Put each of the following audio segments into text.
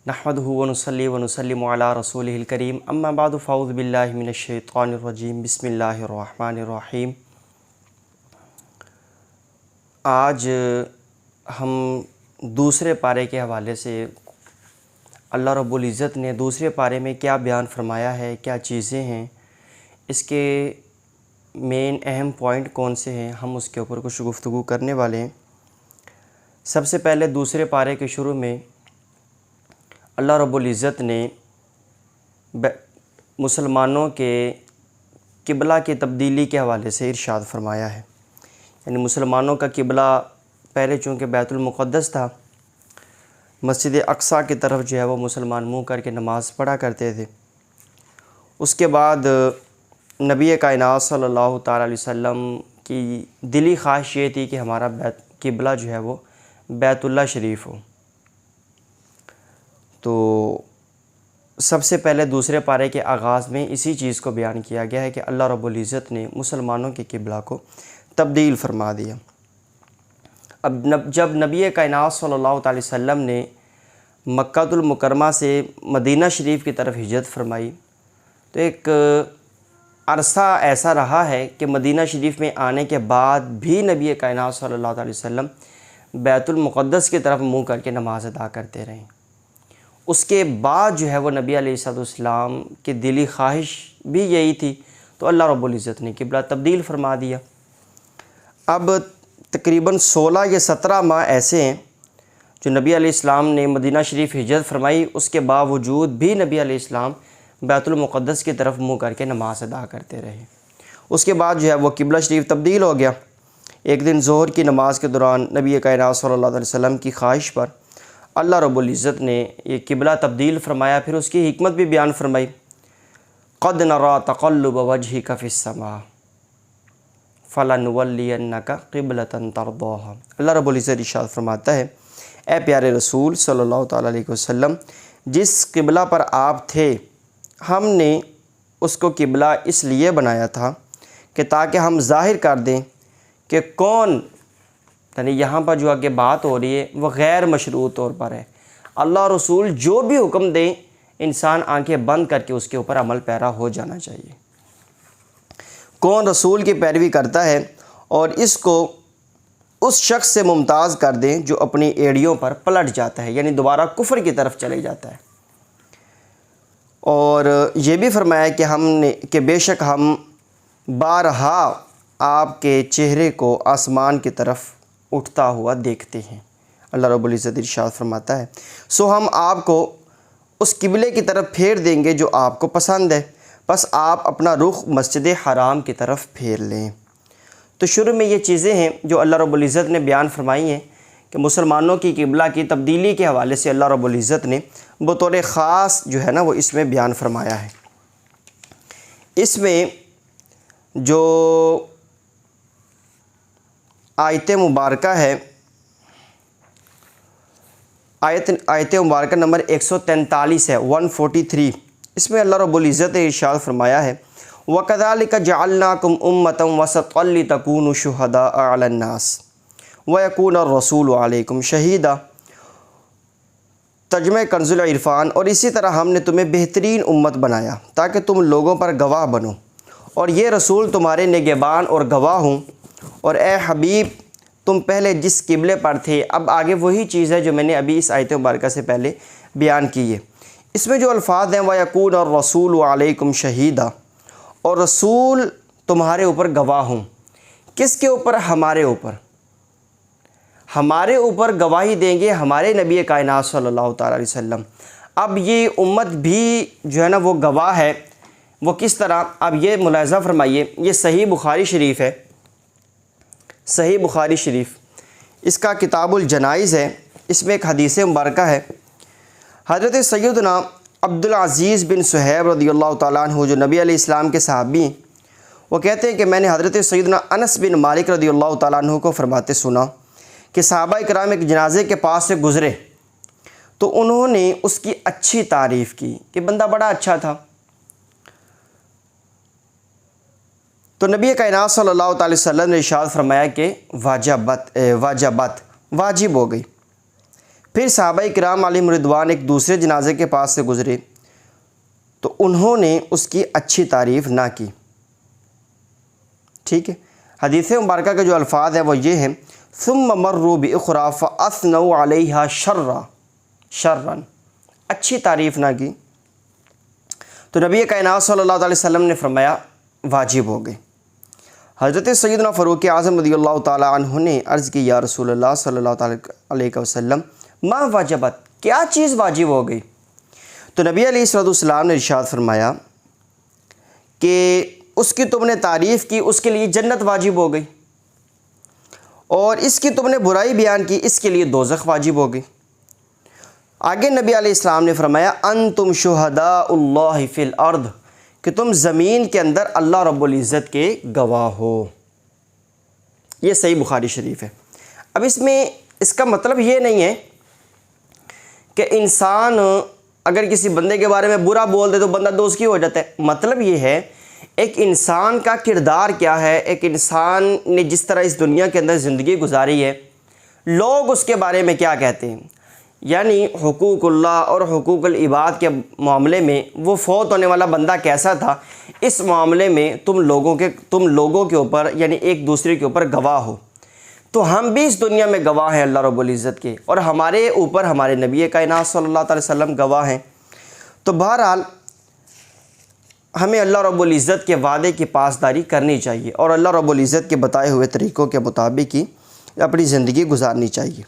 نحمدہ ونصلی ونسلم علی رسولہ الکریم اما بعد فاعوذ باللہ من الشیطان الرجیم بسم اللہ الرحمن الرحیم۔ آج ہم دوسرے پارے کے حوالے سے اللہ رب العزت نے دوسرے پارے میں کیا بیان فرمایا ہے، کیا چیزیں ہیں، اس کے مین اہم پوائنٹ کون سے ہیں، ہم اس کے اوپر کچھ گفتگو کرنے والے ہیں۔ سب سے پہلے دوسرے پارے کے شروع میں اللہ رب العزت نے مسلمانوں کے قبلہ کی تبدیلی کے حوالے سے ارشاد فرمایا ہے۔ یعنی مسلمانوں کا قبلہ پہلے چونکہ بیت المقدس تھا، مسجد اقصیٰ کی طرف جو ہے وہ مسلمان منہ کر کے نماز پڑھا کرتے تھے۔ اس کے بعد نبی کائنات صلی اللہ تعالیٰ علیہ وسلم کی دلی خواہش یہ تھی کہ ہمارا قبلہ جو ہے وہ بیت اللہ شریف ہو۔ تو سب سے پہلے دوسرے پارے کے آغاز میں اسی چیز کو بیان کیا گیا ہے کہ اللہ رب العزت نے مسلمانوں کے قبلہ کو تبدیل فرما دیا۔ اب جب نبی کائنات صلی اللہ تعالی وسلم نے مکہ المکرمہ سے مدینہ شریف کی طرف ہجرت فرمائی تو ایک عرصہ ایسا رہا ہے کہ مدینہ شریف میں آنے کے بعد بھی نبی کائنات صلی اللہ علیہ وسلم بیت المقدس کی طرف منہ کر کے نماز ادا کرتے رہیں۔ اس کے بعد جو ہے وہ نبی علیہ السلام کی دلی خواہش بھی یہی تھی، تو اللہ رب العزت نے قبلہ تبدیل فرما دیا۔ اب تقریباً 16 یا 17 ماہ ایسے ہیں جو نبی علیہ السلام نے مدینہ شریف ہجرت فرمائی، اس کے باوجود بھی نبی علیہ السلام بیت المقدس کی طرف منہ کر کے نماز ادا کرتے رہے۔ اس کے بعد جو ہے وہ قبلہ شریف تبدیل ہو گیا۔ ایک دن ظہر کی نماز کے دوران نبی کائنات صلی اللہ علیہ وسلم کی خواہش پر اللہ رب العزت نے یہ قبلہ تبدیل فرمایا، پھر اس کی حکمت بھی بیان فرمائی۔ قد نرى تقلب وجهك في السماء فلنولینک قبلۃ ترضاها۔ اللہ رب العزت ارشاد فرماتا ہے، اے پیارے رسول صلی اللہ تعالیٰ علیہ وسلم، جس قبلہ پر آپ تھے ہم نے اس کو قبلہ اس لیے بنایا تھا کہ تاکہ ہم ظاہر کر دیں کہ کون، یعنی یہاں پر جو آگے بات ہو رہی ہے وہ غیر مشروع طور پر ہے۔ اللہ رسول جو بھی حکم دیں انسان آنکھیں بند کر کے اس کے اوپر عمل پیرا ہو جانا چاہیے۔ کون رسول کی پیروی کرتا ہے اور اس کو اس شخص سے ممتاز کر دیں جو اپنی ایڑیوں پر پلٹ جاتا ہے، یعنی دوبارہ کفر کی طرف چلے جاتا ہے۔ اور یہ بھی فرمایا کہ بے شک ہم بارہا آپ کے چہرے کو آسمان کی طرف اٹھتا ہوا دیکھتے ہیں۔ اللہ رب العزت ارشاد فرماتا ہے، سو ہم آپ کو اس قبلے کی طرف پھیر دیں گے جو آپ کو پسند ہے، بس آپ اپنا رخ مسجد حرام کی طرف پھیر لیں۔ تو شروع میں یہ چیزیں ہیں جو اللہ رب العزت نے بیان فرمائی ہیں کہ مسلمانوں کی قبلہ کی تبدیلی کے حوالے سے اللہ رب العزت نے بطور خاص جو ہے نا وہ اس میں بیان فرمایا ہے۔ اس میں جو آیت مبارکہ ہے، آیت مبارکہ نمبر 143 ہے، 143، اس میں اللہ رب العزت نے ارشاد فرمایا ہے، وَكَذَلِكَ جَعَلْنَاكُمْ أُمَّةً وَسَطًا لِتَكُونُوا شُهَدَاءَ عَلَى النَّاسِ وَيَكُونَ الرَّسُولُ عَلَيْكُمْ شَهِيدًا۔ ترجمہ کنز العرفان، اور اسی طرح ہم نے تمہیں بہترین امت بنایا تاکہ تم لوگوں پر گواہ بنو اور یہ رسول تمہارے نگہبان اور گواہ ہوں۔ اور اے حبیب تم پہلے جس قبلے پر تھے، اب آگے وہی چیز ہے جو میں نے ابھی اس آیت مبارکہ سے پہلے بیان کی ہے۔ اس میں جو الفاظ ہیں وَيَكُونَ الرَّسُولُ عَلَيْكُمْ شَهِيدًا، اور رسول تمہارے اوپر گواہ ہوں۔ کس کے اوپر؟ ہمارے اوپر۔ ہمارے اوپر گواہی دیں گے ہمارے نبی کائنات صلی اللہ تعالیٰ علیہ وسلم۔ اب یہ امت بھی جو ہے نا وہ گواہ ہے، وہ کس طرح؟ اب یہ ملاحظہ فرمائیے، یہ صحیح بخاری شریف ہے، صحیح بخاری شریف، اس کا کتاب الجنائز ہے، اس میں ایک حدیث مبارکہ ہے۔ حضرت سیدنا عبدالعزیز بن صہیب رضی اللہ تعالیٰ عنہ جو نبی علیہ السلام کے صحابی ہیں، وہ کہتے ہیں کہ میں نے حضرت سیدنا انس بن مالک رضی اللہ تعالیٰ عنہ کو فرماتے سنا کہ صحابہ کرام ایک جنازے کے پاس سے گزرے تو انہوں نے اس کی اچھی تعریف کی کہ بندہ بڑا اچھا تھا۔ تو نبی کائنات صلی اللہ تعالی وسلم نے ارشاد فرمایا کہ واجب ہو گئی۔ پھر صحابہ کرام علیہم رضوان ایک دوسرے جنازے کے پاس سے گزرے تو انہوں نے اس کی اچھی تعریف نہ کی. ٹھیک ہے. حدیث مبارکہ کے جو الفاظ ہیں وہ یہ ہیں ثم مروا باخرى فاثنوا علیہا شرا، اچھی تعریف نہ کی. تو نبی کائنات صلی اللہ علیہ وسلم نے فرمایا واجب ہو گئی. حضرت سیدنا فاروق اعظم رضی اللہ تعالی عنہ نے عرض کی یا رسول اللہ صلی اللہ تعالی علیہ وسلم ما واجبت، کیا چیز واجب ہو گئی؟ تو نبی علیہ السلام نے ارشاد فرمایا کہ اس کی تم نے تعریف کی، اس کے لیے جنت واجب ہو گئی، اور اس کی تم نے برائی بیان کی، اس کے لیے دوزخ واجب ہو گئی. آگے نبی علیہ السلام نے فرمایا انتم شہداء اللہ فی الارض، کہ تم زمین کے اندر اللہ رب العزت کے گواہ ہو. یہ صحیح بخاری شریف ہے. اب اس کا مطلب یہ نہیں ہے کہ انسان اگر کسی بندے کے بارے میں برا بول دے تو بندہ دوزخی ہو جاتا ہے. مطلب یہ ہے ایک انسان کا کردار کیا ہے، ایک انسان نے جس طرح اس دنیا کے اندر زندگی گزاری ہے، لوگ اس کے بارے میں کیا کہتے ہیں. یعنی حقوق اللہ اور حقوق العباد کے معاملے میں وہ فوت ہونے والا بندہ کیسا تھا، اس معاملے میں تم لوگوں کے اوپر یعنی ایک دوسرے کے اوپر گواہ ہو. تو ہم بھی اس دنیا میں گواہ ہیں اللہ رب العزت کے، اور ہمارے اوپر ہمارے نبی کائنات صلی اللہ علیہ وسلم گواہ ہیں. تو بہرحال ہمیں اللہ رب العزت کے وعدے کی پاسداری کرنی چاہیے اور اللہ رب العزت کے بتائے ہوئے طریقوں کے مطابق ہی اپنی زندگی گزارنی چاہیے.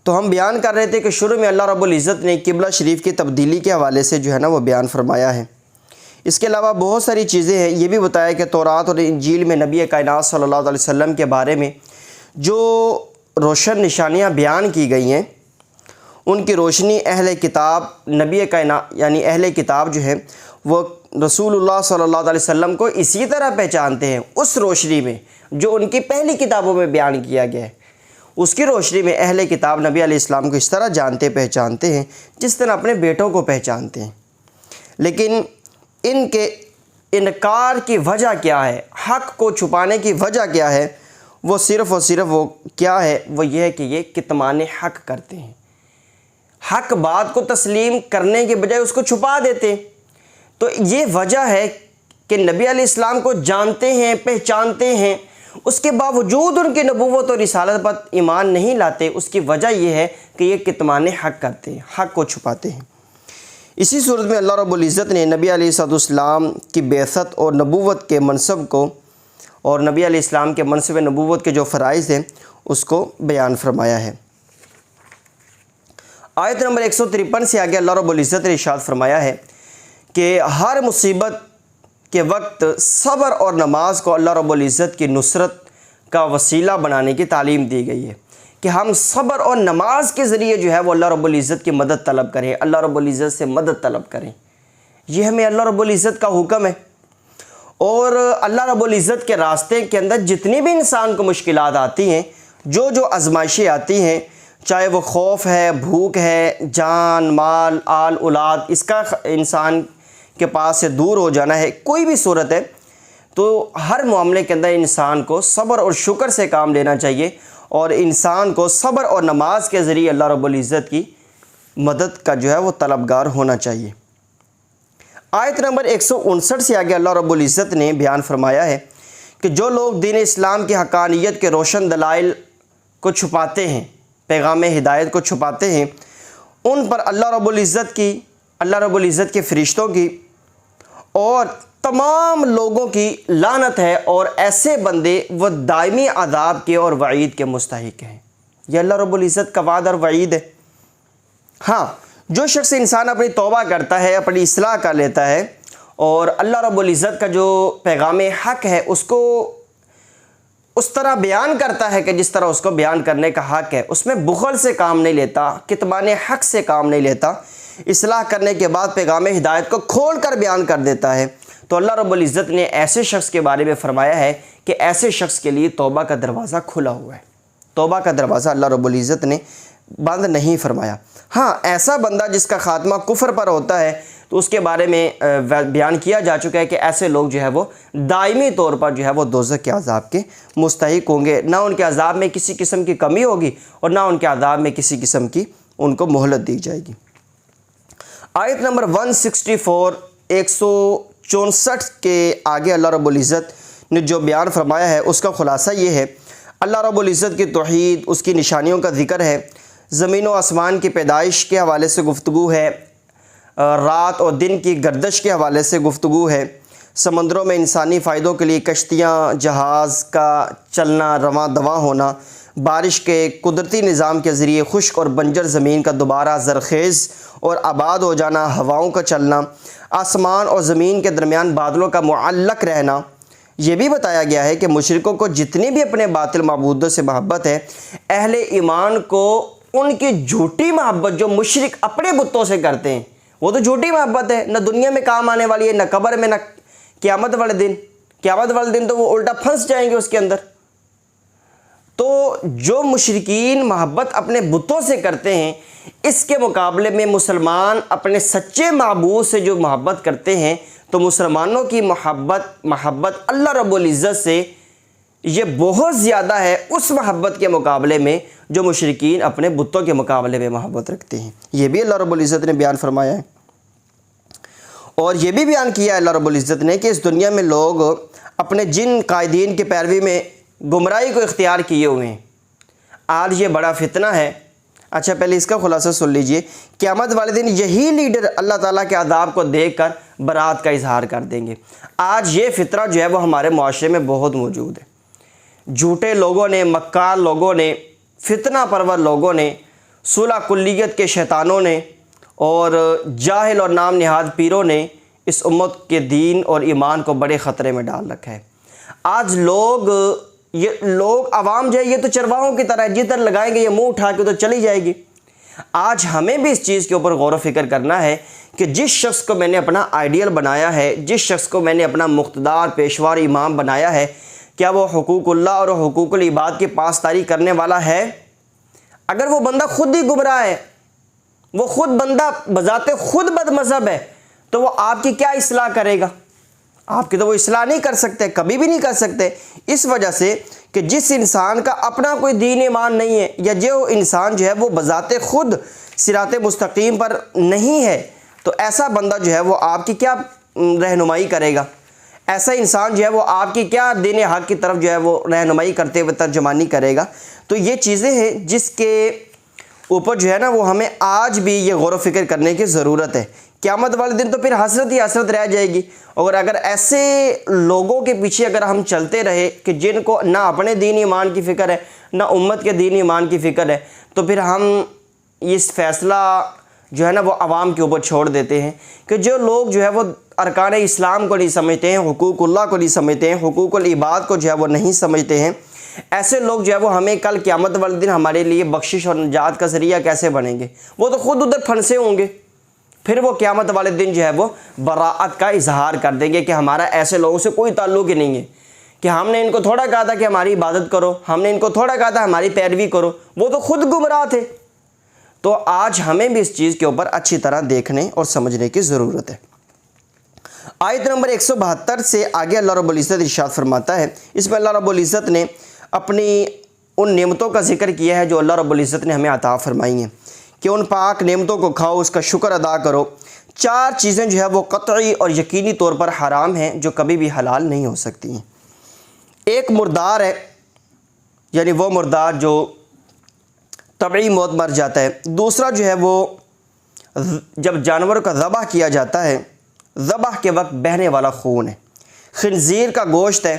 تو ہم بیان کر رہے تھے کہ شروع میں اللہ رب العزت نے قبلہ شریف کی تبدیلی کے حوالے سے جو ہے نا وہ بیان فرمایا ہے. اس کے علاوہ بہت ساری چیزیں ہیں. یہ بھی بتایا کہ تورات اور انجیل میں نبی کائنات صلی اللہ علیہ وسلم کے بارے میں جو روشن نشانیاں بیان کی گئی ہیں، ان کی روشنی اہل کتاب نبی کائنات یعنی اہل کتاب جو ہے وہ رسول اللہ صلی اللہ علیہ وسلم کو اسی طرح پہچانتے ہیں، اس روشنی میں جو ان کی پہلی کتابوں میں بیان کیا گیا ہے. اس کی روشنی میں اہل کتاب نبی علیہ السلام کو اس طرح جانتے پہچانتے ہیں جس طرح اپنے بیٹوں کو پہچانتے ہیں. لیکن ان کے انکار کی وجہ کیا ہے، حق کو چھپانے کی وجہ کیا ہے، وہ صرف اور صرف وہ کیا ہے، وہ یہ ہے کہ یہ کتمان حق کرتے ہیں. حق بات کو تسلیم کرنے کے بجائے اس کو چھپا دیتے ہیں. تو یہ وجہ ہے کہ نبی علیہ السلام کو جانتے ہیں، پہچانتے ہیں، اس کے باوجود ان کی نبوت اور رسالت پر ایمان نہیں لاتے. اس کی وجہ یہ ہے کہ یہ کتمان حق کرتے ہیں، حق کو چھپاتے ہیں. اسی صورت میں اللہ رب العزت نے نبی علیہ السلام کی بعثت اور نبوت کے منصب کو اور نبی علیہ السلام کے منصب نبوت کے جو فرائض ہیں اس کو بیان فرمایا ہے. آیت نمبر 153 سے آگے اللہ رب العزت نے ارشاد فرمایا ہے کہ ہر مصیبت کے وقت صبر اور نماز کو اللہ رب العزت کی نصرت کا وسیلہ بنانے کی تعلیم دی گئی ہے کہ ہم صبر اور نماز کے ذریعے جو ہے وہ اللہ رب العزت کی مدد طلب کریں، اللہ رب العزت سے مدد طلب کریں. یہ ہمیں اللہ رب العزت کا حکم ہے. اور اللہ رب العزت کے راستے کے اندر جتنی بھی انسان کو مشکلات آتی ہیں، جو آزمائشیں آتی ہیں، چاہے وہ خوف ہے، بھوک ہے، جان مال آل اولاد، اس کا انسان کے پاس سے دور ہو جانا ہے، کوئی بھی صورت ہے، تو ہر معاملے کے اندر انسان کو صبر اور شکر سے کام لینا چاہیے اور انسان کو صبر اور نماز کے ذریعے اللہ رب العزت کی مدد کا جو ہے وہ طلبگار ہونا چاہیے. آیت نمبر 159 سے آگے اللہ رب العزت نے بیان فرمایا ہے کہ جو لوگ دین اسلام کی حقانیت کے روشن دلائل کو چھپاتے ہیں، پیغام ہدایت کو چھپاتے ہیں، ان پر اللہ رب العزت کے فرشتوں کی اور تمام لوگوں کی لعنت ہے، اور ایسے بندے وہ دائمی عذاب کے اور وعید کے مستحق ہیں. یہ اللہ رب العزت کا وعد اور وعید ہے. ہاں، جو شخص انسان اپنی توبہ کرتا ہے، اپنی اصلاح کر لیتا ہے اور اللہ رب العزت کا جو پیغام حق ہے اس کو اس طرح بیان کرتا ہے کہ جس طرح اس کو بیان کرنے کا حق ہے، اس میں بخل سے کام نہیں لیتا، کتمان حق سے کام نہیں لیتا، اصلاح کرنے کے بعد پیغام ہدایت کو کھول کر بیان کر دیتا ہے، تو اللہ رب العزت نے ایسے شخص کے بارے میں فرمایا ہے کہ ایسے شخص کے لیے توبہ کا دروازہ کھلا ہوا ہے. توبہ کا دروازہ اللہ رب العزت نے بند نہیں فرمایا۔ ہاں ایسا بندہ جس کا خاتمہ کفر پر ہوتا ہے تو اس کے بارے میں بیان کیا جا چکا ہے کہ ایسے لوگ جو ہے وہ دائمی طور پر جو ہے وہ دوزخ کے عذاب کے مستحق ہوں گے، نہ ان کے عذاب میں کسی قسم کی کمی ہوگی اور نہ ان کے عذاب میں کسی قسم کی ان کو مہلت دی جائے گی۔ آیت نمبر 164 164 کے آگے اللہ رب العزت نے جو بیان فرمایا ہے اس کا خلاصہ یہ ہے، اللہ رب العزت کی توحید، اس کی نشانیوں کا ذکر ہے، زمین و آسمان کی پیدائش کے حوالے سے گفتگو ہے، رات اور دن کی گردش کے حوالے سے گفتگو ہے، سمندروں میں انسانی فائدوں کے لیے کشتیاں، جہاز کا چلنا، رواں دواں ہونا، بارش کے قدرتی نظام کے ذریعے خشک اور بنجر زمین کا دوبارہ زرخیز اور آباد ہو جانا، ہواؤں کا چلنا، آسمان اور زمین کے درمیان بادلوں کا معلق رہنا۔ یہ بھی بتایا گیا ہے کہ مشرکوں کو جتنی بھی اپنے باطل معبودوں سے محبت ہے، اہل ایمان کو ان کی جھوٹی محبت جو مشرک اپنے بتوں سے کرتے ہیں وہ تو جھوٹی محبت ہے، نہ دنیا میں کام آنے والی ہے، نہ قبر میں، نہ قیامت والے دن۔ قیامت والے دن تو وہ الٹا پھنس جائیں گے اس کے اندر۔ تو جو مشرکین محبت اپنے بتوں سے کرتے ہیں، اس کے مقابلے میں مسلمان اپنے سچے معبود سے جو محبت کرتے ہیں، تو مسلمانوں کی محبت اللہ رب العزت سے یہ بہت زیادہ ہے اس محبت کے مقابلے میں جو مشرکین اپنے بتوں کے مقابلے میں محبت رکھتے ہیں۔ یہ بھی اللہ رب العزت نے بیان فرمایا ہے، اور یہ بھی بیان کیا ہے اللہ رب العزت نے کہ اس دنیا میں لوگ اپنے جن قائدین کی پیروی میں گمراہی کو اختیار کیے ہوئے ہیں۔ آج یہ بڑا فتنہ ہے۔ اچھا پہلے اس کا خلاصہ سن لیجئے، قیامت والے دن یہی لیڈر اللہ تعالیٰ کے عذاب کو دیکھ کر برات کا اظہار کر دیں گے۔ آج یہ فطرہ جو ہے وہ ہمارے معاشرے میں بہت موجود ہے۔ جھوٹے لوگوں نے، مکار لوگوں نے، فتنہ پرور لوگوں نے، صلح کلیت کے شیطانوں نے اور جاہل اور نام نہاد پیروں نے اس امت کے دین اور ایمان کو بڑے خطرے میں ڈال رکھا ہے۔ آج لوگ عوام جو ہے یہ تو چرواہوں کی طرح ہے، جدھر لگائیں گے یہ منہ اٹھا کے تو چلی جائے گی۔ آج ہمیں بھی اس چیز کے اوپر غور و فکر کرنا ہے کہ جس شخص کو میں نے اپنا آئیڈیل بنایا ہے، جس شخص کو میں نے اپنا مقتدار پیشوار امام بنایا ہے، کیا وہ حقوق اللہ اور حقوق العباد کی پاسداری کرنے والا ہے؟ اگر وہ بندہ خود ہی گمراہ ہے، وہ خود بندہ بذات خود بد مذہب ہے، تو وہ آپ کی کیا اصلاح کرے گا؟ آپ کی تو وہ اصلاح نہیں کر سکتے، کبھی بھی نہیں کر سکتے، اس وجہ سے کہ جس انسان کا اپنا کوئی دین ایمان نہیں ہے، یا جو انسان جو ہے وہ بذات خود صراط مستقیم پر نہیں ہے، تو ایسا بندہ جو ہے وہ آپ کی کیا رہنمائی کرے گا؟ ایسا انسان جو ہے وہ آپ کی کیا دین حق کی طرف جو ہے وہ رہنمائی کرتے ہوئے ترجمانی کرے گا؟ تو یہ چیزیں ہیں جس کے اوپر جو ہے نا وہ ہمیں آج بھی یہ غور و فکر کرنے کی ضرورت ہے۔ قیامت والے دن تو پھر حسرت ہی حسرت رہ جائے گی، اور اگر ایسے لوگوں کے پیچھے اگر ہم چلتے رہے کہ جن کو نہ اپنے دین ایمان کی فکر ہے، نہ امت کے دین ایمان کی فکر ہے، تو پھر ہم اس فیصلہ جو ہے نا وہ عوام کے اوپر چھوڑ دیتے ہیں کہ جو لوگ جو ہے وہ ارکان اسلام کو نہیں سمجھتے ہیں، حقوق اللہ کو نہیں سمجھتے ہیں، حقوق العباد کو جو ہے وہ نہیں سمجھتے ہیں، ایسے لوگ جو ہے وہ ہمیں کل قیامت والے دن ہمارے لیے بخشش اور نجات کا ذریعہ کیسے بنیں گے؟ وہ تو خود ادھر پھنسے ہوں گے۔ پھر وہ قیامت والے دن جو ہے وہ براءت کا اظہار کر دیں گے کہ ہمارا ایسے لوگوں سے کوئی تعلق ہی نہیں ہے، کہ ہم نے ان کو تھوڑا کہا تھا کہ ہماری عبادت کرو، ہم نے ان کو تھوڑا کہا تھا ہماری پیروی کرو، وہ تو خود گمراہ تھے۔ تو آج ہمیں بھی اس چیز کے اوپر اچھی طرح دیکھنے اور سمجھنے کی ضرورت ہے۔ آیت نمبر 172 سے آگے اللہ رب العزت ارشاد فرماتا ہے، اس میں اللہ رب العزت نے اپنی ان نعمتوں کا ذکر کیا ہے جو اللہ رب العزت نے ہمیں عطا فرمائی ہیں، کہ ان پاک نعمتوں کو کھاؤ، اس کا شکر ادا کرو۔ 4 چیزیں جو ہے وہ قطعی اور یقینی طور پر حرام ہیں، جو کبھی بھی حلال نہیں ہو سکتی ہیں۔ ایک مردار ہے، یعنی وہ مردار جو طبعی موت مر جاتا ہے۔ دوسرا جو ہے وہ جب جانور کا ذبح کیا جاتا ہے، ذبح کے وقت بہنے والا خون ہے، خنزیر کا گوشت ہے،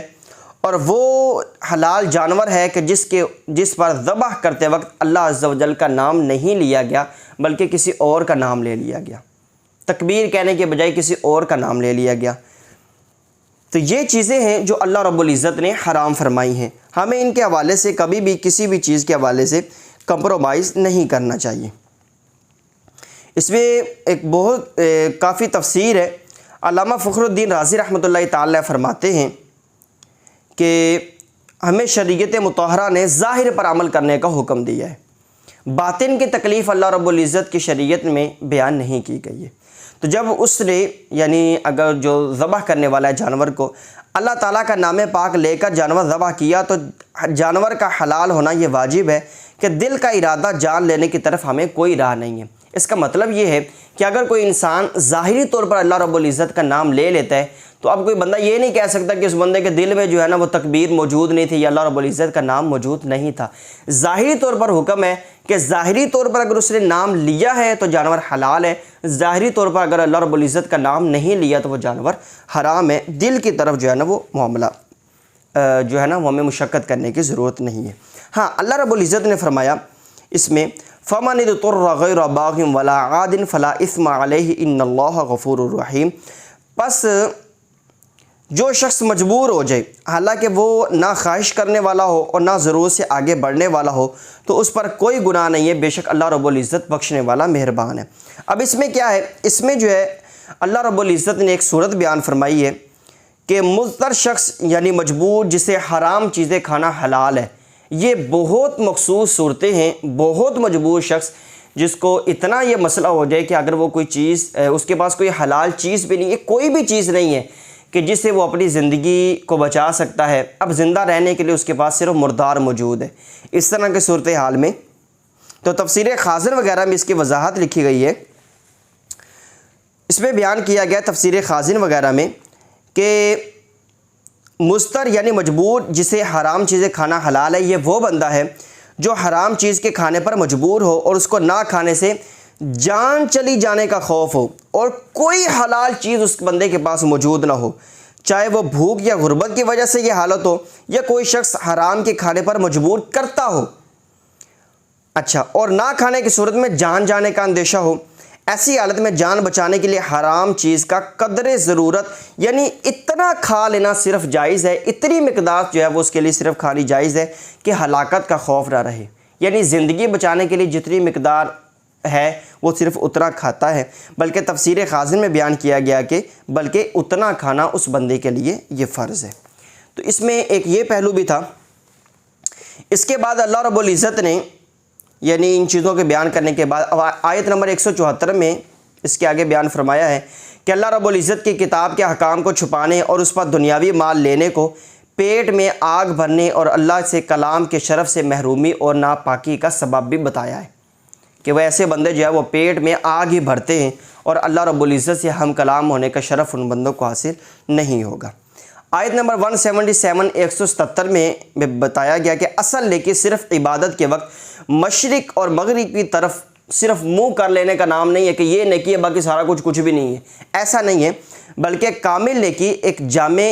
اور وہ حلال جانور ہے کہ جس پر ذبح کرتے وقت اللہ عز و جل کا نام نہیں لیا گیا بلکہ کسی اور کا نام لے لیا گیا، تکبیر کہنے کے بجائے کسی اور کا نام لے لیا گیا۔ تو یہ چیزیں ہیں جو اللہ رب العزت نے حرام فرمائی ہیں، ہمیں ان کے حوالے سے کبھی بھی کسی بھی چیز کے حوالے سے کمپرومائز نہیں کرنا چاہیے۔ اس میں ایک بہت کافی تفسیر ہے۔ علامہ فخر الدین رازی رحمۃ اللہ تعالی فرماتے ہیں کہ ہمیں شریعت مطہرہ نے ظاہر پر عمل کرنے کا حکم دیا ہے، باطن کی تکلیف اللہ رب العزت کی شریعت میں بیان نہیں کی گئی ہے۔ تو جب اس نے یعنی اگر جو ذبح کرنے والا ہے جانور کو اللہ تعالیٰ کا نام پاک لے کر جانور ذبح کیا تو جانور کا حلال ہونا یہ واجب ہے کہ دل کا ارادہ جان لینے کی طرف ہمیں کوئی راہ نہیں ہے۔ اس کا مطلب یہ ہے کہ اگر کوئی انسان ظاہری طور پر اللہ رب العزت کا نام لے لیتا ہے تو اب کوئی بندہ یہ نہیں کہہ سکتا کہ اس بندے کے دل میں جو ہے نا وہ تکبیر موجود نہیں تھی یا اللہ رب العزت کا نام موجود نہیں تھا۔ ظاہری طور پر حکم ہے کہ ظاہری طور پر اگر اس نے نام لیا ہے تو جانور حلال ہے، ظاہری طور پر اگر اللہ رب العزت کا نام نہیں لیا تو وہ جانور حرام ہے۔ دل کی طرف جو ہے نا وہ معاملہ جو ہے نا وہ ہمیں مشقت کرنے کی ضرورت نہیں ہے۔ ہاں اللہ رب العزت نے فرمایا اس میں فَمَنِ اضْطُرَّ غَيْرَ بَاغٍ وَلَا عَادٍ فَلَا إِثْمَ عَلَيْهِ إِنَّ اللَّهَ غَفُورٌ رَحِيمٌ۔ پس جو شخص مجبور ہو جائے حالانکہ وہ نہ خواہش کرنے والا ہو اور نہ ضرورت سے آگے بڑھنے والا ہو تو اس پر کوئی گناہ نہیں ہے، بے شک اللہ رب العزت بخشنے والا مہربان ہے۔ اب اس میں کیا ہے، اس میں جو ہے اللہ رب العزت نے ایک صورت بیان فرمائی ہے کہ مضطر شخص یعنی مجبور جسے حرام چیزیں کھانا حلال ہے، یہ بہت مخصوص صورتیں ہیں۔ بہت مجبور شخص جس کو اتنا یہ مسئلہ ہو جائے کہ اگر وہ کوئی چیز اس کے پاس کوئی حلال چیز بھی نہیں ہے، کوئی بھی چیز نہیں ہے کہ جس سے وہ اپنی زندگی کو بچا سکتا ہے، اب زندہ رہنے کے لیے اس کے پاس صرف مردار موجود ہے، اس طرح کے صورتحال میں تو تفسیر خازن وغیرہ میں اس کی وضاحت لکھی گئی ہے۔ اس میں بیان کیا گیا تفسیر خازن وغیرہ میں کہ مضطر یعنی مجبور جسے حرام چیزیں کھانا حلال ہے، یہ وہ بندہ ہے جو حرام چیز کے کھانے پر مجبور ہو اور اس کو نہ کھانے سے جان چلی جانے کا خوف ہو اور کوئی حلال چیز اس بندے کے پاس موجود نہ ہو، چاہے وہ بھوک یا غربت کی وجہ سے یہ حالت ہو یا کوئی شخص حرام کے کھانے پر مجبور کرتا ہو، اچھا، اور نہ کھانے کی صورت میں جان جانے کا اندیشہ ہو۔ ایسی حالت میں جان بچانے کے لیے حرام چیز کا قدر ضرورت یعنی اتنا کھا لینا صرف جائز ہے، اتنی مقدار جو ہے وہ اس کے لیے صرف کھانی جائز ہے کہ ہلاکت کا خوف نہ رہے، یعنی زندگی بچانے کے لیے جتنی مقدار ہے وہ صرف اتنا کھاتا ہے، بلکہ تفسیر خازن میں بیان کیا گیا کہ بلکہ اتنا کھانا اس بندے کے لیے یہ فرض ہے۔ تو اس میں ایک یہ پہلو بھی تھا۔ اس کے بعد اللہ رب العزت نے یعنی ان چیزوں کے بیان کرنے کے بعد آیت نمبر 174 میں اس کے آگے بیان فرمایا ہے کہ اللہ رب العزت کی کتاب کے احکام کو چھپانے اور اس پر دنیاوی مال لینے کو پیٹ میں آگ بھرنے اور اللہ سے کلام کے شرف سے محرومی اور ناپاکی کا سبب بھی بتایا ہے کہ وہ ایسے بندے جو ہے وہ پیٹ میں آگ ہی بھرتے ہیں اور اللہ رب العزت سے ہم کلام ہونے کا شرف ان بندوں کو حاصل نہیں ہوگا۔ آیت نمبر 177 177 میں بتایا گیا کہ اصل لیکن صرف عبادت کے وقت مشرق اور مغرب کی طرف صرف منہ کر لینے کا نام نہیں ہے کہ یہ نیکی ہے باقی سارا کچھ بھی نہیں ہے، ایسا نہیں ہے، بلکہ کامل نیکی ایک جامع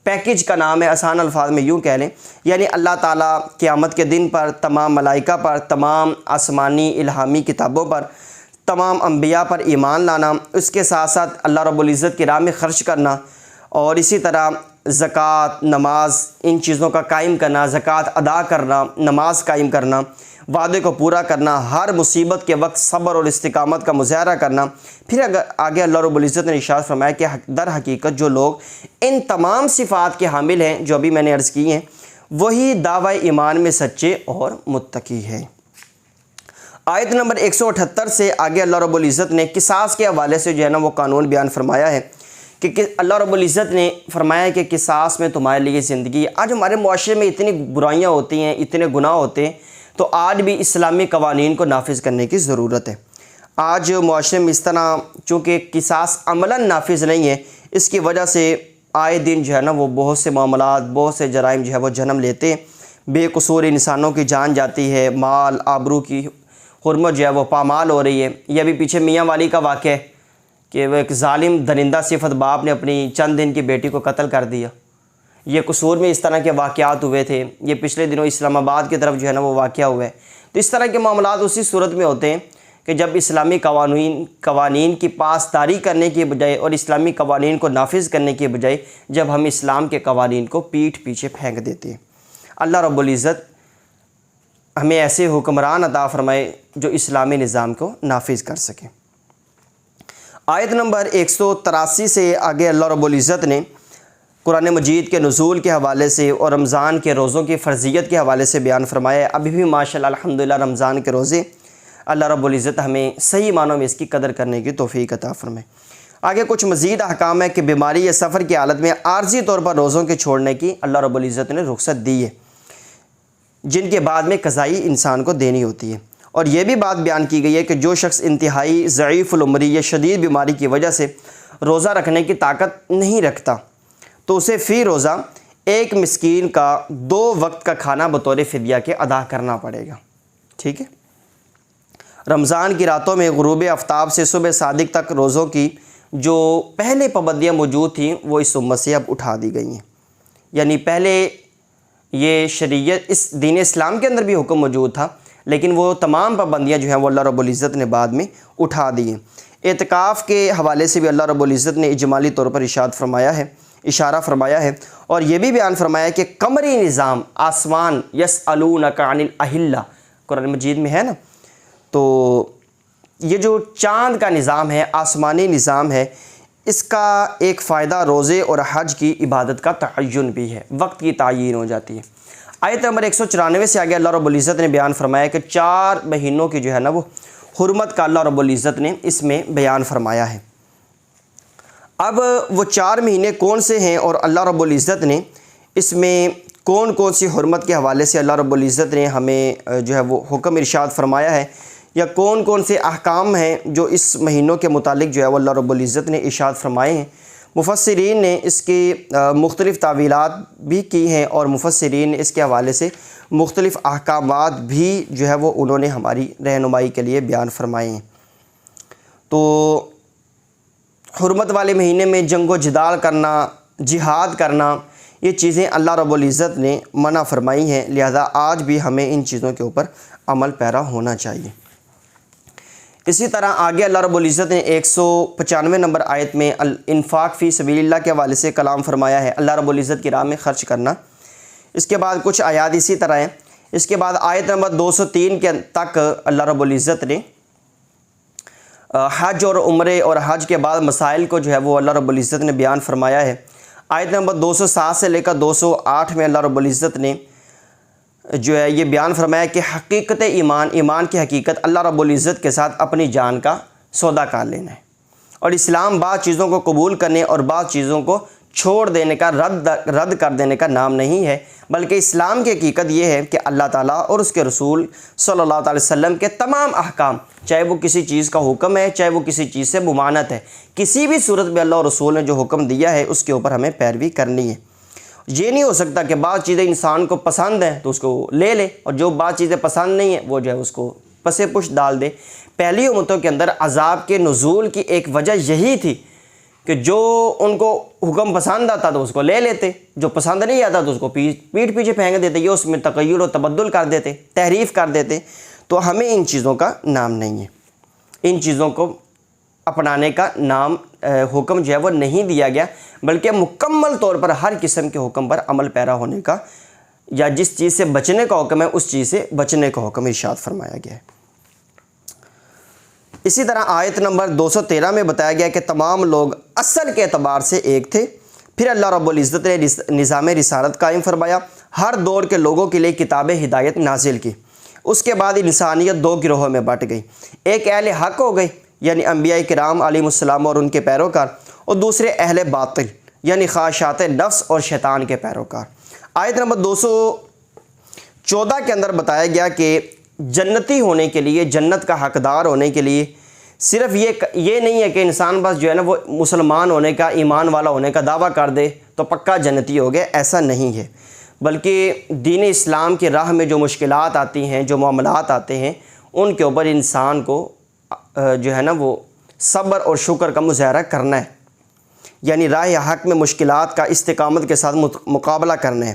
پیکج کا نام ہے۔ آسان الفاظ میں یوں کہہ لیں یعنی اللہ تعالیٰ قیامت کے دن پر تمام ملائکہ پر، تمام آسمانی الہامی کتابوں پر، تمام انبیاء پر ایمان لانا، اس کے ساتھ ساتھ اللہ رب العزت کی راہ میں خرچ کرنا اور اسی طرح زکوٰۃ، نماز، ان چیزوں کا قائم کرنا، زکوٰۃ ادا کرنا، نماز قائم کرنا، وعدے کو پورا کرنا، ہر مصیبت کے وقت صبر اور استقامت کا مظاہرہ کرنا۔ پھر اگر آگے اللہ رب العزت نے ارشاد فرمایا کہ در حقیقت جو لوگ ان تمام صفات کے حامل ہیں جو ابھی میں نے عرض کی ہیں وہی دعوی ایمان میں سچے اور متقی ہیں۔ آیت نمبر 178 سے آگے اللہ رب العزت نے قصاص کے حوالے سے جو ہے نا وہ قانون بیان فرمایا ہے کہ اللہ رب العزت نے فرمایا کہ قصاص میں تمہارے لیے زندگی ہے۔ آج ہمارے معاشرے میں اتنی برائیاں ہوتی ہیں، اتنے گناہ ہوتے ہیں، تو آج بھی اسلامی قوانین کو نافذ کرنے کی ضرورت ہے۔ آج معاشرے میں اس طرح چونکہ قصاص عملاً نافذ نہیں ہے، اس کی وجہ سے آئے دن جو ہے نا وہ بہت سے معاملات، بہت سے جرائم جو ہے وہ جنم لیتے ہیں، بے قصور انسانوں کی جان جاتی ہے، مال آبرو کی حرمت جو ہے وہ پامال ہو رہی ہے۔ یہ ابھی پیچھے میاں والی کا واقعہ ہے کہ وہ ایک ظالم درندہ صفت باپ نے اپنی چند دن کی بیٹی کو قتل کر دیا۔ یہ قصور میں اس طرح کے واقعات ہوئے تھے، یہ پچھلے دنوں اسلام آباد کی طرف جو ہے نا وہ واقعہ ہوا ہے۔ تو اس طرح کے معاملات اسی صورت میں ہوتے ہیں کہ جب اسلامی قوانین کی پاسداری کرنے کی بجائے اور اسلامی قوانین کو نافذ کرنے کی بجائے جب ہم اسلام کے قوانین کو پیٹھ پیچھے پھینک دیتے ہیں۔ اللہ رب العزت ہمیں ایسے حکمران عطا فرمائے جو اسلامی نظام کو نافذ کر سکیں۔ آیت نمبر 183 سے آگے اللہ رب العزت نے قرآن مجید کے نزول کے حوالے سے اور رمضان کے روزوں کی فرضیت کے حوالے سے بیان فرمایا ہے۔ ابھی بھی ماشاءاللہ الحمدللہ رمضان کے روزے اللہ رب العزت ہمیں صحیح معنوں میں اس کی قدر کرنے کی توفیق عطا فرمائے۔ آگے کچھ مزید احکام ہے کہ بیماری یا سفر کی حالت میں عارضی طور پر روزوں کے چھوڑنے کی اللہ رب العزت نے رخصت دی ہے، جن کے بعد میں قضائی انسان کو دینی ہوتی ہے۔ اور یہ بھی بات بیان کی گئی ہے کہ جو شخص انتہائی ضعیف العمری یا شدید بیماری کی وجہ سے روزہ رکھنے کی طاقت نہیں رکھتا تو اسے فی روزہ ایک مسکین کا 2 وقت کا کھانا بطور فدیہ کے ادا کرنا پڑے گا، ٹھیک ہے۔ رمضان کی راتوں میں غروب آفتاب سے صبح صادق تک روزوں کی جو پہلے پابندیاں موجود تھیں وہ اس امت سے اب اٹھا دی گئی ہیں۔ یعنی پہلے یہ شریعت اس دین اسلام کے اندر بھی حکم موجود تھا، لیکن وہ تمام پابندیاں جو ہیں وہ اللہ رب العزت نے بعد میں اٹھا دی ہیں۔ اعتکاف کے حوالے سے بھی اللہ رب العزت نے اجمالی طور پر اشارہ فرمایا ہے اور یہ بھی بیان فرمایا ہے کہ قمری نظام آسمان یسألونک عن الاہلہ قرآن مجید میں ہے نا، تو یہ جو چاند کا نظام ہے، آسمانی نظام ہے، اس کا ایک فائدہ روزے اور حج کی عبادت کا تعین بھی ہے، وقت کی تعین ہو جاتی ہے۔ آیت نمبر 194 سے آگے اللہ رب العزت نے بیان فرمایا کہ 4 مہینوں کی جو ہے نا وہ حرمت کا اللہ رب العزت نے اس میں بیان فرمایا ہے۔ اب وہ 4 مہینے کون سے ہیں اور اللہ رب العزت نے اس میں کون کون سی حرمت کے حوالے سے اللہ رب العزت نے ہمیں جو ہے وہ حکم ارشاد فرمایا ہے، یا کون کون سے احکام ہیں جو اس مہینوں کے متعلق جو ہے وہ اللہ رب العزت نے ارشاد فرمائے ہیں، مفسرین نے اس کی مختلف تعویلات بھی کی ہیں اور مفسرین نے اس کے حوالے سے مختلف احکامات بھی جو ہے وہ انہوں نے ہماری رہنمائی کے لیے بیان فرمائے ہیں۔ تو حرمت والے مہینے میں جنگ و جدال کرنا، جہاد کرنا، یہ چیزیں اللہ رب العزت نے منع فرمائی ہیں، لہذا آج بھی ہمیں ان چیزوں کے اوپر عمل پیرا ہونا چاہیے۔ اسی طرح آگے اللہ رب العزت نے 195 نمبر آیت میں انفاق فی سبیل اللہ کے حوالے سے کلام فرمایا ہے، اللہ رب العزت کی راہ میں خرچ کرنا۔ اس کے بعد کچھ آیات اسی طرح ہیں۔ اس کے بعد آیت نمبر 203 کے تک اللہ رب العزت نے حج اور عمرے اور حج کے بعد مسائل کو جو ہے وہ اللہ رب العزت نے بیان فرمایا ہے۔ آیت نمبر 207 سے لے کر 208 میں اللہ رب العزت نے جو ہے یہ بیان فرمایا کہ حقیقت ایمان کی حقیقت اللہ رب العزت کے ساتھ اپنی جان کا سودا کر لینا ہے، اور اسلام بعض چیزوں کو قبول کرنے اور بعض چیزوں کو چھوڑ دینے کا رد کر دینے کا نام نہیں ہے، بلکہ اسلام کی حقیقت یہ ہے کہ اللہ تعالیٰ اور اس کے رسول صلی اللہ علیہ وسلم کے تمام احکام، چاہے وہ کسی چیز کا حکم ہے، چاہے وہ کسی چیز سے ممانعت ہے، کسی بھی صورت میں اللہ اور رسول نے جو حکم دیا ہے اس کے اوپر ہمیں پیروی کرنی ہے۔ یہ نہیں ہو سکتا کہ بعض چیزیں انسان کو پسند ہیں تو اس کو لے لے، اور جو بعض چیزیں پسند نہیں ہیں وہ جو ہے اس کو پسے پش ڈال دے۔ پہلی امتوں کے اندر عذاب کے نزول کی ایک وجہ یہی تھی کہ جو ان کو حکم پسند آتا تو اس کو لے لیتے، جو پسند نہیں آتا تو اس کو پیٹھ پیچھے پھینک دیتے، یہ اس میں تغیر و تبدل کر دیتے، تحریف کر دیتے۔ تو ہمیں ان چیزوں کا نام نہیں ہے، ان چیزوں کو اپنانے کا نام حکم جو ہے وہ نہیں دیا گیا، بلکہ مکمل طور پر ہر قسم کے حکم پر عمل پیرا ہونے کا، یا جس چیز سے بچنے کا حکم ہے اس چیز سے بچنے کا حکم ارشاد فرمایا گیا ہے۔ اسی طرح آیت نمبر 213 میں بتایا گیا کہ تمام لوگ اصل کے اعتبار سے ایک تھے، پھر اللہ رب العزت نے نظام رسالت قائم فرمایا، ہر دور کے لوگوں کے لیے کتاب ہدایت نازل کی۔ اس کے بعد انسانیت 2 گروہوں میں بٹ گئی، ایک اہل حق ہو گئی یعنی انبیاء کرام علیہ السلام اور ان کے پیروکار، اور دوسرے اہل باطل یعنی خواہشات نفس اور شیطان کے پیروکار۔ آیت نمبر 214 کے اندر بتایا گیا کہ جنتی ہونے کے لیے، جنت کا حقدار ہونے کے لیے صرف یہ نہیں ہے کہ انسان بس جو ہے نا وہ مسلمان ہونے کا، ایمان والا ہونے کا دعویٰ کر دے تو پکا جنتی ہو گیا، ایسا نہیں ہے، بلکہ دین اسلام کی راہ میں جو مشکلات آتی ہیں، جو معاملات آتے ہیں، ان کے اوپر انسان کو جو ہے نا وہ صبر اور شکر کا مظاہرہ کرنا ہے، یعنی راہ حق میں مشکلات کا استقامت کے ساتھ مقابلہ کرنا ہے۔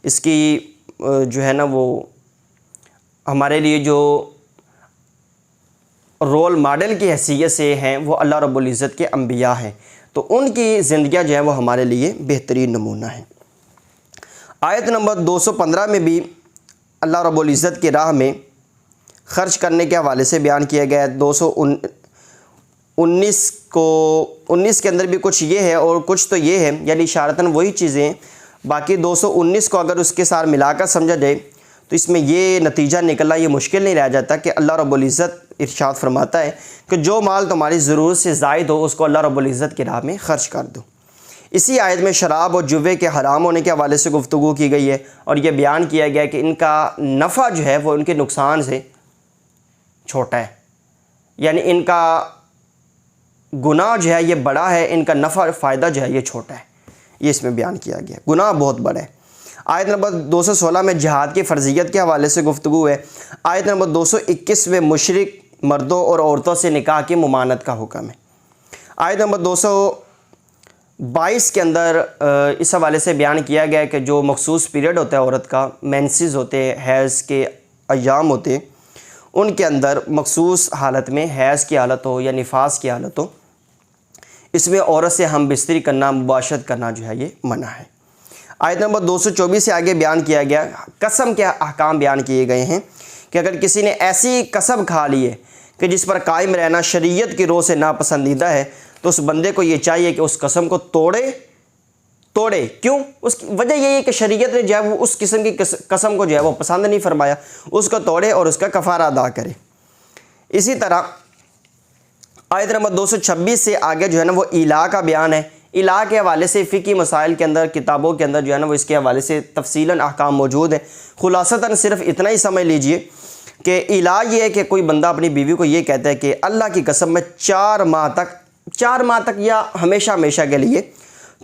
اس کی جو ہے نا وہ ہمارے لیے جو رول ماڈل کی حیثیت سے ہیں وہ اللہ رب العزت کے انبیاء ہیں، تو ان کی زندگیاں جو ہیں وہ ہمارے لیے بہترین نمونہ ہیں۔ آیت نمبر 215 میں بھی اللہ رب العزت کی راہ میں خرچ کرنے کے حوالے سے بیان کیا گیا ہے۔ 19 کے اندر بھی کچھ یہ ہے اور کچھ تو یہ ہے، یعنی اشارتاً وہی چیزیں ہیں۔ باقی 219 کو اگر اس کے ساتھ ملا کر سمجھا جائے تو اس میں یہ نتیجہ نکلنا یہ مشکل نہیں رہ جاتا کہ اللہ رب العزت ارشاد فرماتا ہے کہ جو مال تمہاری ضرورت سے زائد ہو اس کو اللہ رب العزت کی راہ میں خرچ کر دو۔ اسی آیت میں شراب اور جوے کے حرام ہونے کے حوالے سے گفتگو کی گئی ہے، اور یہ بیان کیا گیا کہ ان کا نفع جو ہے وہ ان کے نقصان سے چھوٹا ہے، یعنی ان کا گناہ جو ہے یہ بڑا ہے، ان کا نفع فائدہ جو ہے یہ چھوٹا ہے، یہ اس میں بیان کیا گیا۔ گناہ بہت بڑا ہے۔ آیت نمبر 216 میں جہاد کی فرضیت کے حوالے سے گفتگو ہے۔ آیت نمبر 221 میں مشرک مردوں اور عورتوں سے نکاح کی ممانعت کا حکم ہے۔ آیت نمبر 222 کے اندر اس حوالے سے بیان کیا گیا ہے کہ جو مخصوص پیریڈ ہوتا ہے عورت کا، مینسز ہوتے ہیں، حیض کے ایام ہوتے ہیں، ان کے اندر مخصوص حالت میں حیض کی حالت ہو یا نفاس کی حالت ہو، اس میں عورت سے ہم بستری کرنا، مباشرت کرنا جو ہے یہ منع ہے۔ آیت نمبر 224 سے آگے بیان کیا گیا، قسم کے احکام بیان کیے گئے ہیں کہ اگر کسی نے ایسی قسم کھا لی ہے کہ جس پر قائم رہنا شریعت کی روح سے ناپسندیدہ ہے تو اس بندے کو یہ چاہیے کہ اس قسم کو توڑے۔ کیوں؟ اس کی وجہ یہی ہے کہ شریعت نے جو ہے وہ اس قسم کی قسم کو جو ہے وہ پسند نہیں فرمایا، اس کو توڑے اور اس کا کفارہ ادا کرے۔ اسی طرح آیت نمبر 226 سے آگے جو ہے نا وہ ایلا کا بیان ہے۔ ایلا کے حوالے سے فقہی مسائل کے اندر، کتابوں کے اندر جو ہے نا وہ اس کے حوالے سے تفصیلاً احکام موجود ہیں۔ خلاصتاً صرف اتنا ہی سمجھ لیجئے کہ ایلا یہ ہے کہ کوئی بندہ اپنی بیوی کو یہ کہتا ہے کہ اللہ کی قسم میں 4 ماہ تک یا ہمیشہ کے لیے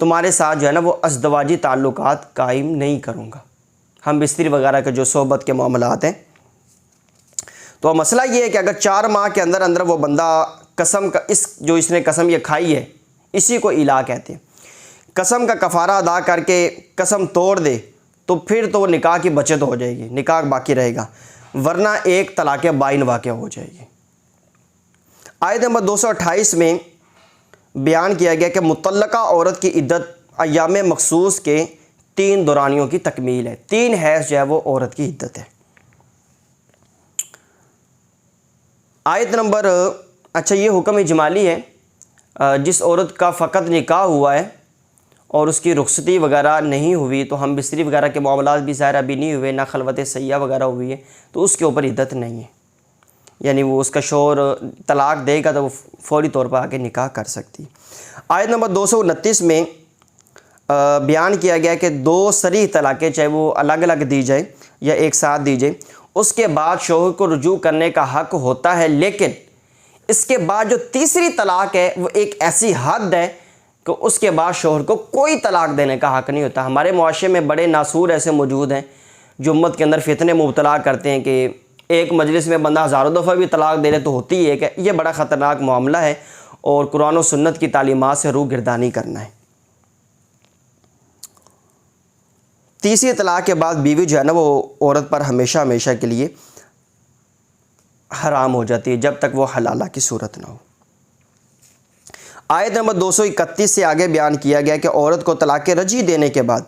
تمہارے ساتھ جو ہے نا وہ ازدواجی تعلقات قائم نہیں کروں گا، ہم بستری وغیرہ کے جو صحبت کے معاملات ہیں۔ تو مسئلہ یہ ہے کہ اگر 4 ماہ کے اندر وہ بندہ قسم کا اس نے قسم یہ کھائی ہے، اسی کو ایلا کہتے ہیں، قسم کا کفارہ ادا کر کے قسم توڑ دے تو پھر تو وہ نکاح کی بچت ہو جائے گی، نکاح باقی رہے گا، ورنہ ایک طلاق بائن واقع ہو جائے گی۔ آیت نمبر 228 میں بیان کیا گیا کہ مطلقہ عورت کی عدت ایام مخصوص کے 3 دورانیوں کی تکمیل ہے، 3 حیض جو ہے وہ عورت کی عدت ہے۔ آیت نمبر یہ حکم اجمالی ہے، جس عورت کا فقط نکاح ہوا ہے اور اس کی رخصتی وغیرہ نہیں ہوئی، تو ہم بستری وغیرہ کے معاملات بھی ظاہر ابھی نہیں ہوئے، نہ خلوت سیاح وغیرہ ہوئی ہے، تو اس کے اوپر عدت نہیں ہے، یعنی وہ اس کا شوہر طلاق دے گا تو وہ فوری طور پر آگے نکاح کر سکتی۔ آیت نمبر 229 میں بیان کیا گیا کہ 2 صریح طلاقیں چاہے وہ الگ الگ دی جائے یا ایک ساتھ دی جائے، اس کے بعد شوہر کو رجوع کرنے کا حق ہوتا ہے، لیکن اس کے بعد جو تیسری طلاق ہے وہ ایک ایسی حد ہے کہ اس کے بعد شوہر کو کوئی طلاق دینے کا حق نہیں ہوتا۔ ہمارے معاشرے میں بڑے ناسور ایسے موجود ہیں جو امت کے اندر فتنے مبتلا کرتے ہیں کہ ایک مجلس میں بندہ ہزاروں دفعہ بھی طلاق دے لے تو ہوتی ہے، کہ یہ بڑا خطرناک معاملہ ہے اور قرآن و سنت کی تعلیمات سے روح گردانی کرنا ہے۔ تیسری طلاق کے بعد بیوی جو ہے نا وہ عورت پر ہمیشہ کے لیے حرام ہو جاتی ہے جب تک وہ حلالہ کی صورت نہ ہو۔ آیت نمبر 231 سے آگے بیان کیا گیا کہ عورت کو طلاق رجعی دینے کے بعد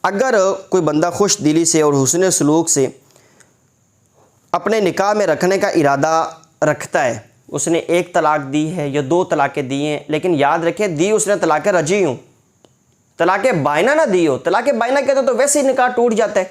اگر کوئی بندہ خوش دلی سے اور حسن سلوک سے اپنے نکاح میں رکھنے کا ارادہ رکھتا ہے، اس نے 1 طلاق دی ہے یا 2 طلاقیں دی ہیں، لیکن یاد رکھیں دی اس نے طلاق رجعی ہوں، طلاق بائنہ نہ دی ہو۔ طلاق بائنہ کہتے تو ویسے ہی نکاح ٹوٹ جاتا ہے،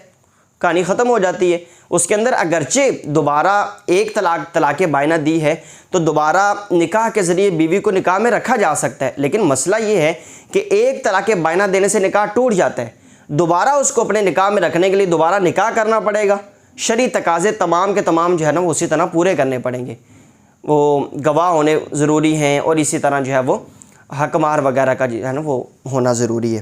کہانی ختم ہو جاتی ہے۔ اس کے اندر اگرچہ دوبارہ 1 طلاق بائنہ دی ہے تو دوبارہ نکاح کے ذریعے بیوی کو نکاح میں رکھا جا سکتا ہے، لیکن مسئلہ یہ ہے کہ 1 طلاق بائنہ دینے سے نکاح ٹوٹ جاتا ہے، دوبارہ اس کو اپنے نکاح میں رکھنے کے لیے دوبارہ نکاح کرنا پڑے گا۔ شرعی تقاضے تمام کے تمام جو ہے نا وہ اسی طرح پورے کرنے پڑیں گے، وہ گواہ ہونے ضروری ہیں اور اسی طرح جو ہے وہ حق مہر وغیرہ کا جو ہے نا وہ ہونا ضروری ہے۔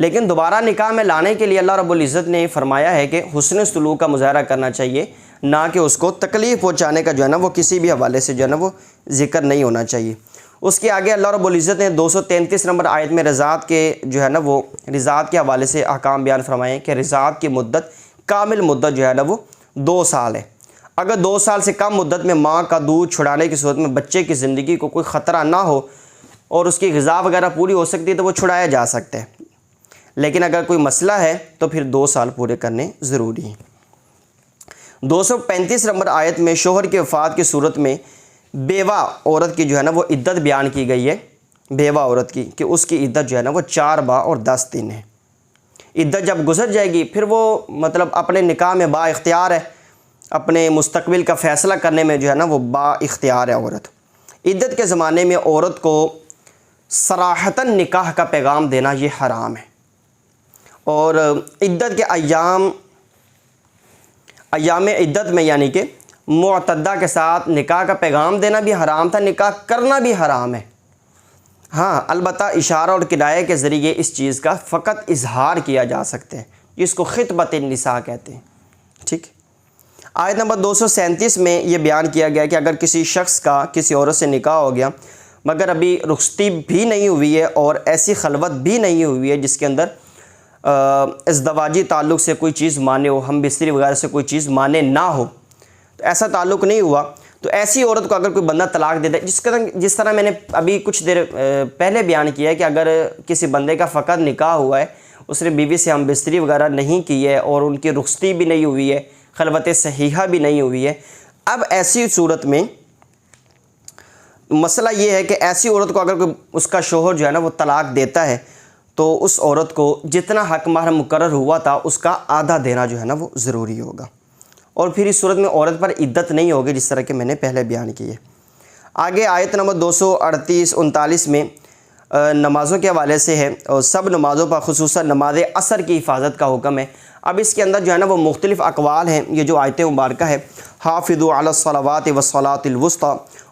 لیکن دوبارہ نکاح میں لانے کے لیے اللہ رب العزت نے فرمایا ہے کہ حسن سلوک کا مظاہرہ کرنا چاہیے، نہ کہ اس کو تکلیف پہنچانے کا جو ہے نا وہ کسی بھی حوالے سے جو ہے نا وہ ذکر نہیں ہونا چاہیے۔ اس کے آگے اللہ رب العزت نے 233 نمبر آیت میں رضاعت کے جو ہے نا وہ رضاعت کے حوالے سے احکام بیان فرمائے کہ رضاعت کی مدت کامل مدت جو ہے نا وہ 2 سال ہے۔ اگر 2 سال سے کم مدت میں ماں کا دودھ چھڑانے کی صورت میں بچے کی زندگی کو کوئی خطرہ نہ ہو اور اس کی غذا وغیرہ پوری ہو سکتی ہے تو وہ چھڑایا جا سکتا ہے، لیکن اگر کوئی مسئلہ ہے تو پھر 2 سال پورے کرنے ضروری ہیں۔ 235 نمبر آیت میں شوہر کی وفات کی صورت میں بیوہ عورت کی جو ہے نا وہ عدت بیان کی گئی ہے، بیوہ عورت کی، کہ اس کی عدت جو ہے نا وہ 4 ماہ اور 10 دن ہے۔ عدت جب گزر جائے گی پھر وہ مطلب اپنے نکاح میں با اختیار ہے، اپنے مستقبل کا فیصلہ کرنے میں جو ہے نا وہ با اختیار ہے عورت۔ عدت کے زمانے میں عورت کو صراحتاً نکاح کا پیغام دینا یہ حرام ہے، اور عدت کے ایام عدت میں یعنی کہ معتدہ کے ساتھ نکاح کا پیغام دینا بھی حرام تھا، نکاح کرنا بھی حرام ہے۔ ہاں البتہ اشارہ اور کنایہ کے ذریعے اس چیز کا فقط اظہار کیا جا سکتے ہیں، جس کو خطبۃ النساء کہتے ہیں۔ ٹھیک، آیت نمبر 237 میں یہ بیان کیا گیا کہ اگر کسی شخص کا کسی عورت سے نکاح ہو گیا مگر ابھی رخصتی بھی نہیں ہوئی ہے اور ایسی خلوت بھی نہیں ہوئی ہے جس کے اندر ازدواجی تعلق سے کوئی چیز مانے ہو، ہم بستری وغیرہ سے کوئی چیز مانے نہ ہو، تو ایسا تعلق نہیں ہوا، تو ایسی عورت کو اگر کوئی بندہ طلاق دے دے، جس طرح میں نے ابھی کچھ دیر پہلے بیان کیا ہے کہ اگر کسی بندے کا فقط نکاح ہوا ہے، اس نے بیوی سے ہم بستری وغیرہ نہیں کی ہے اور ان کی رخصتی بھی نہیں ہوئی ہے، خلوت صحیحہ بھی نہیں ہوئی ہے، اب ایسی صورت میں مسئلہ یہ ہے کہ ایسی عورت کو اگر کوئی اس کا شوہر جو ہے نا وہ طلاق دیتا ہے تو اس عورت کو جتنا حق مہر مقرر ہوا تھا اس کا آدھا دینا جو ہے نا وہ ضروری ہوگا، اور پھر اس صورت میں عورت پر عدت نہیں ہوگی جس طرح کہ میں نے پہلے بیان کی ہے۔ آگے آیت نمبر 238-39 میں نمازوں کے حوالے سے ہے، اور سب نمازوں پر خصوصاً نماز عصر کی حفاظت کا حکم ہے۔ اب اس کے اندر جو ہے نا وہ مختلف اقوال ہیں، یہ جو آیت مبارکہ ہے، حافظوا علی الصلوات والصلاۃ الوسطی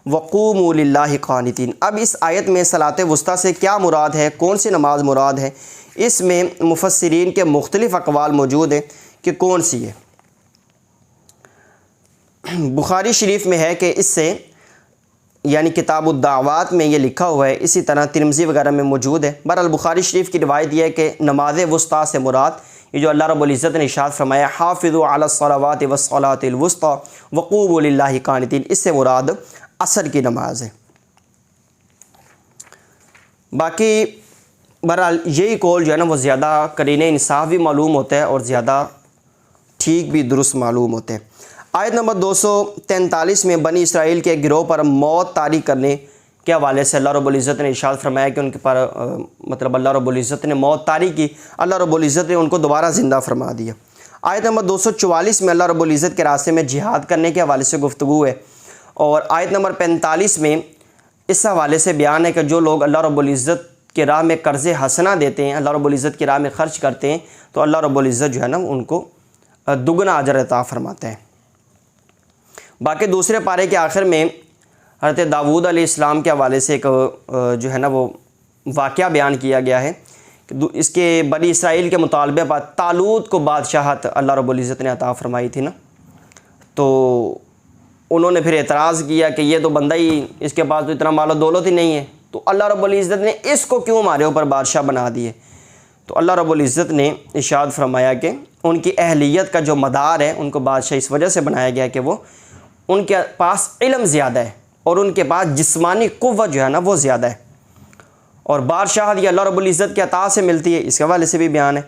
وقوموا للہ قانتین۔ اب اس آیت میں صلاۃ وسطیٰ سے کیا مراد ہے، کون سی نماز مراد ہے، اس میں مفسرین کے مختلف اقوال موجود ہیں کہ کون سی ہے۔ بخاری شریف میں ہے کہ اس سے یعنی کتاب الدعوات میں یہ لکھا ہوا ہے، اسی طرح ترمذی وغیرہ میں موجود ہے۔ بہرحال بخاری شریف کی روایت یہ ہے کہ نماز وسطیٰ سے مراد یہ جو اللہ رب العزت نے ارشاد فرمایا حافظوا علی الصلوات والصلاۃ الوسطی وقوموا للہ قانتین، اس سے مراد عصر کی نماز ہے۔ باقی بہرحال یہی قول جو ہے نا وہ زیادہ قرینہ انصاف بھی معلوم ہوتا ہے اور زیادہ ٹھیک بھی درست معلوم ہوتے ہیں۔ آیت نمبر 243 میں بنی اسرائیل کے گروہ پر موت طاری کرنے کے حوالے سے اللہ رب العزت نے ارشاد فرمایا کہ ان کے پر مطلب اللہ رب العزت نے موت طاری کی، اللہ رب العزت نے ان کو دوبارہ زندہ فرما دیا۔ آیت نمبر 244 میں اللہ رب العزت کے راستے میں جہاد کرنے کے حوالے سے گفتگو ہے، اور آیت نمبر 45 میں اس حوالے سے بیان ہے کہ جو لوگ اللہ رب العزت کے راہ میں قرض حسنہ دیتے ہیں، اللہ رب العزت کی راہ میں خرچ کرتے ہیں، تو اللہ رب العزت جو ہے نا ان کو دگنا اجر عطا فرماتے ہیں۔ باقی دوسرے پارے کے آخر میں حضرت داؤد علیہ السلام کے حوالے سے ایک جو ہے نا وہ واقعہ بیان کیا گیا ہے کہ اس کے بنی اسرائیل کے مطالبے پر طالوت کو بادشاہت اللہ رب العزت نے عطا فرمائی تھی نا، تو انہوں نے پھر اعتراض کیا کہ یہ تو بندہ ہی، اس کے پاس تو اتنا مال و دولت ہی نہیں ہے، تو اللہ رب العزت نے اس کو کیوں ہمارے اوپر بادشاہ بنا دیے؟ تو اللہ رب العزت نے ارشاد فرمایا کہ ان کی اہلیت کا جو مدار ہے ان کو بادشاہ اس وجہ سے بنایا گیا کہ وہ ان کے پاس علم زیادہ ہے اور ان کے پاس جسمانی قوت جو ہے نا وہ زیادہ ہے، اور بادشاہت یہ اللہ رب العزت کے عطا سے ملتی ہے، اس کے حوالے سے بھی بیان ہے۔